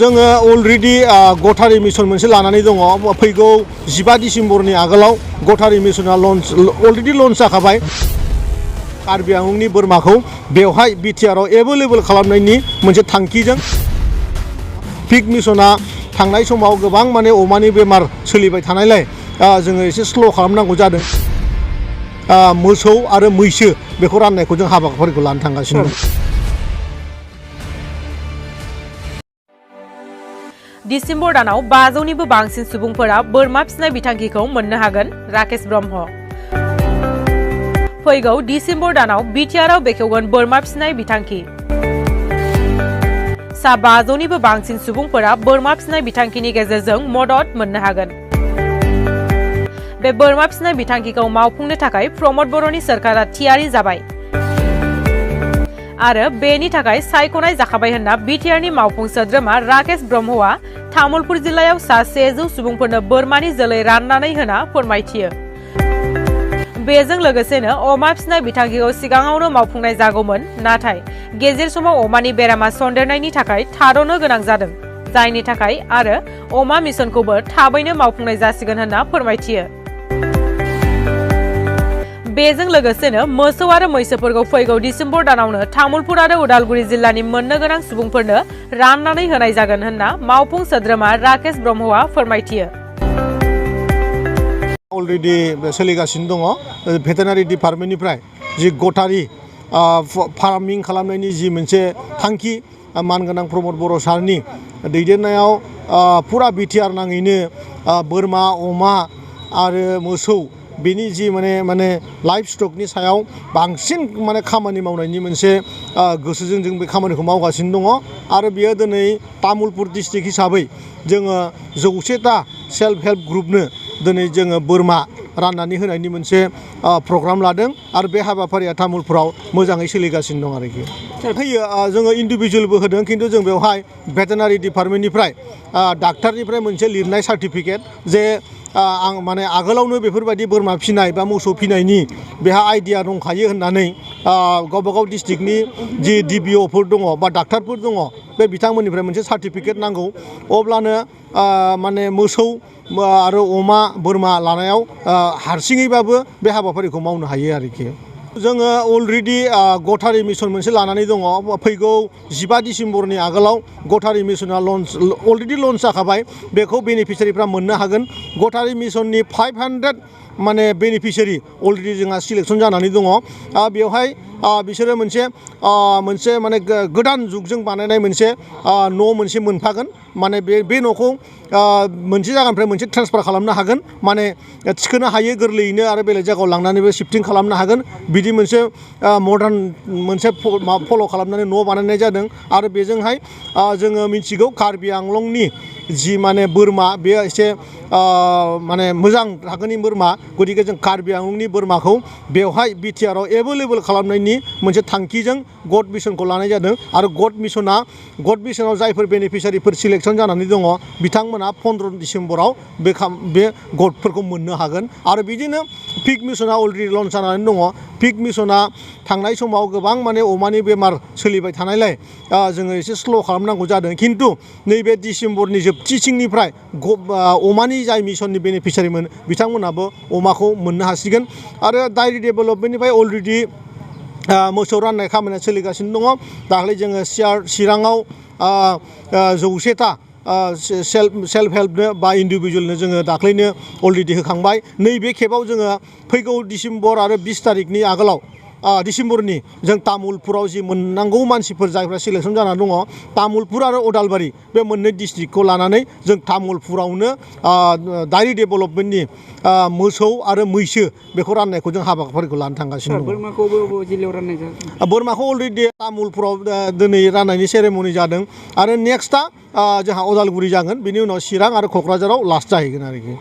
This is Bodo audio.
जोङो अलरेडि गटारि मिशन मोनसे लानानै दङ फैगौ 15 डिसेम्बरनि आगोलाव गटारि मिशना अलरेडि लन्च जाखाबाय कार्बि आंलंनि बोरमाखौ बेवहाय बिटिआरआव एभेलेबल खालामनायनि मोनसे थांखिजों पिग मिशना थांनाय समाव गोबां माने अमानि बेमार सोलिबाय थानायलाय जोङो एसे स्ल' खालामनांगौ जादों मोसौ आरो मैसो बेखौ राननायखौ जों हाबाफारिखौ लानो थांगासिनो दं। डिसेम्बर दानाव 500निबो बांसिन सुबुंफोरा बोरमा फिसिनाय बिथांखिखौ मोननो हागोन राकेश ब्रह्म। फैगौ डिसेम्बर दानाव बिटिआरआव बेखेवगोन बोरमा फिसिनाय बिथांखि। सा 500निबो बांसिन सुबुंफोरा बोरमा फिसिनाय बिथांखिनि गेजेरजों मदद मोननो हागोन। बे बोरमा फिसिनाय बिथांखिखौ मावफुंनो थाखाय प्रमद बर'नि सोरखारा थियारि जाबाय आरो बेनि थाखाय सायख'नाय जाखाबाय होनना बिटिआरनि मावफुं सोद्रोमा राकेश ब्रह्मआ तामुलपुर जिल्लायाव सा 100 सुबुंफोरनो बोरमानि जोलै राननानै होना फोरमायथियो। बेजों लोगोसेनो अमा फिसिनाय बिथांखिखौ सिगाङावनो मावफुंनाय जागौमोन, नाथाय गेजेर समाव अमानि बेरामा सन्देरनायनि थाखाय थाद'नो गोनां जादों, जायनि थाखाय आरो अमा मिशनखौबो थाबैनो मावफुंनाय जासिगोन होनना फोरमायथियो। बेजों लोगोसेनो मोसौ आरो मैसोफोरखौ फैगौ डिसेम्बर दानावनो तामुलपुर आरो उदालगुरि जिल्लानि मोननो गोनां सुबुंफोरनो राननानै होनाय जागोन होनना मावफुं सोद्रोमा राकेश ब्रह्मआ फोरमायथियो। अलरेडि सोलिगासिनो दङ भेटेनारि डिपार्टमेन्टनिफ्राय जि गटारि फार्मिं खालामनायनि जि मोनसे थांखि मानगोनां प्रमद बर' सारनि दैदेननायाव फुरा बिटिआर नाङैनो बोरमा अमा आरो मोसौ बेनि जि माने लाइफ स्टकनि सायाव बांसिन माने खामानि मावनायनि मोनसे गोसोजों जों बे खामानिखौ मावगासिनो दङ आरो बियो दिनै तामुलपुर डिस्ट्रिक्ट हिसाबै जोङो 100टा सेल्फ हेल्प ग्रुपनो दिनै जोङो बोरमा राननानै होनायनि मोनसे प्रग्राम लादों आरो बे हाबाफारिया तामुलपुराव मोजाङै सोलिगासिनो दं आरोखि। होयो जोङो इन्डिभिजुवेलबो होदों, खिन्थु जों बेवहाय भेटेनारि डिपार्टमेन्टनिफ्राय डाक्टारनिफ्राय मोनसे लिरनाय सार्टिफिकेट जे आं माने आगोलावनो बेफोरबायदि बोरमा फिनाय बा मोसौ फिनायनि बेहा आइडिया दंखायो होननानै गावबागाव डिस्ट्रिक्टनि जि डिबिअफोर दङ बा डाक्टारफोर दङ बे बिथांमोननिफ्राय मोनसे सार्टिफिकेट नांगौ, अब्लानो माने मोसौ आरो अमा बोरमा लानायाव हारसिङैबाबो बे हाबाफारिखौ मावनो हायो आरोखि। जोङो अलरेडि गटारि मिशन मोनसे लानानै दङ फैगौ 15 डिसेम्बरनि आगोलाव गटारि मिशना अलरेडि लन्च जाखाबाय, बेखौ बेनिफिसियारिफ्रा मोननो हागोन। गटारि मिशननि 500 माने बेनिफिसियारि अलरेडि जोंहा सिलेक्सन जानानै दङ। बेवहाय बिसोरो मोनसे माने गोदान जुगजों बानायनाय मोनसे न' मोनसे मोनफागोन, माने बे न'खौ मोनसे जायगानिफ्राय मोनसे ट्रेन्सफार खालामनो हागोन, माने थिखोनो हायो गोरलैयैनो आरो बेलेग जायगायाव लांनानैबो शिफ्टिं खालामनो हागोन। बिदि मोनसे मडार्न मोनसे फल' खालामनानै न' बानायनाय जादों आरो बेजोंहाय जोङो मिथिगौ कार्बि आंलंनि जि माने बोरमा बेयो एसे माने मोजां थाखोनि बोरमा, गतिके जों कार्बि आंलंनि बोरमाखौ बेवहाय बिटिआरआव एभेलेबल खालामनायनि मोनसे थांखिजों गड मिशनखौ लानाय जादों आरो गड मिशनाव जायफोर बेनिफिसियारिफोर सिलेक्सन जानानै दङ बिथांमोना 15 डिसेम्बराव बे गडफोरखौ मोननो हागोन। आरो बिदिनो पिग मिशना अलरेडि लन्च जानानै दङ। पिग मिशना थांनाय समाव गोबां माने अमानि बेमार सोलिबाय थानायलाय जोङो एसे स्ल' खालामनांगौ जादों, खिन्थु नैबे डिसेम्बरनि जोबथिसिंनिफ्राय अमानि जाय मिशननि बेनिफिसियारिमोन बिथांमोनाबो अमाखौ मोननो हासिगोन। आरो डायरि डेभेलपमेन्टनिफ्राय अलरेडि मोसौ राननाय खामानिया सोलिगासिनो दङ। दाख्लै जोङो चिराङाव 100टा सेल्फ हेल्पनो बा इन्डिभिजुवेलनो जोङो दाख्लैनो अलरेडि होखांबाय। नैबे खेबाव जोङो फैगौ डिसेम्बर आरो 20 तारिखनि आगोलाव डिसेम्बरनि जों तामुलपुराव जि मोननांगौ मानसिफोर जायफ्रा सिलेक्सन जानानै दङ, तामुलपुर आरो उदालबारि बे मोननै डिस्ट्रिक्टखौ लानानै जों तामुलपुरावनो डायरि डेभेलपमेन्टनि मोसौ आरो मैसो बेखौ राननायखौ जों हाबाफारिखौ लानो थांगासिनो दं। बोरमाखौ अलरेडि तामुलपुराव दिनै राननायनि सेरेमनि जादों आरो नेक्स्टआ जोंहा उदालगुरि जागोन, बिनि उनाव चिरां आरो क'क्राझाराव लास्ट जाहैगोन आरोखि।